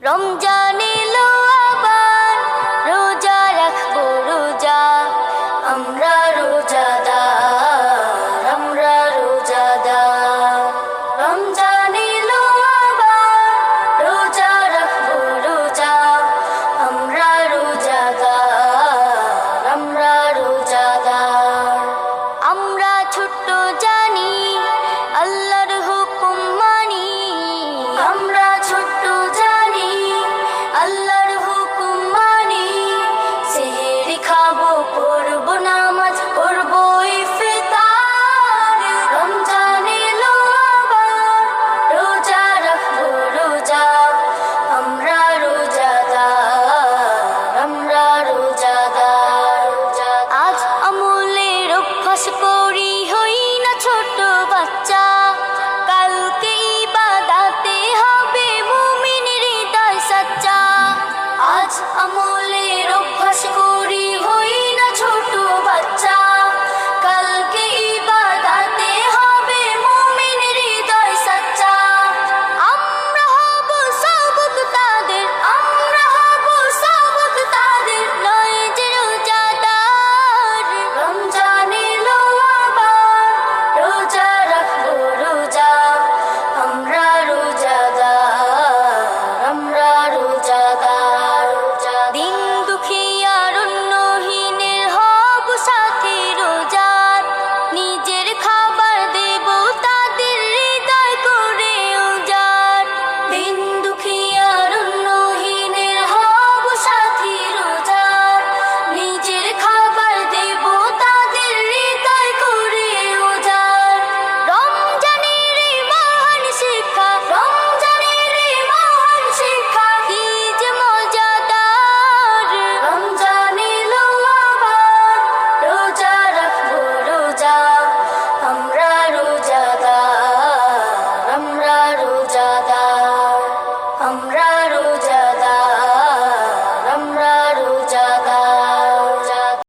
রমজান এলো আবার, রোজা রাখবো রোজা, আমরা রোজাদার, আমরা রোজাদার। রমজান এলো আবার, রোজা রাখবো রোজা, আমরা রোজাদার, আমরা রোজাদার। আমরা ছোট্ট জানি আল্লাহর হুকুম মানি, আমরা ছোট্ট জানি আল্লাহর হুকুম মানি। সেহরি খাবো, পড়বো নামাজ, পড়বো ইফতার। রমজান এলো আবার, রোজা রাখবো রোজা, আমরা রোজাদার, আমরা রোজাদার। আজ আমলের অভ্যাস করি, হই না ছোট বাচ্চা, কালকে ইবাদাতে হবে মুমিনের হৃদয় সাচ্চা। আজ আমলের অভ্যাস করি, হই না ছোট বাচ্চা, কালকে ইবাদাতে হবে মুমিনের হৃদয় সাচ্চা। আমরা হব সবক তাদের, আমরা হব সবক তাদের, নয় যে রোজাদার। রমজান এলো আবার, রোজা রাখবো রোজা, আমরা রোজাদার, আমরা রোজাদার। দিন দুঃখিয়ার অন্যহীনের হব সাথী রোজার, নিজের খাবার দেব তাদের হৃদয় করে উজাড়। দিন দুঃখিয়ার অন্যহীনের হব সাথী রোজার, নিজের খাবার দেব তাদের হৃদয় করে উজাড়। রমজানের এই মহান শিক্ষা, রমজানের এই মহান শিক্ষা, কি যে মজাদার। রমজান এলো আবার, রোজা রাখবো রোজা, আমরা রোজাদার, আমরা রোজাদার, আমরা রোজাদার।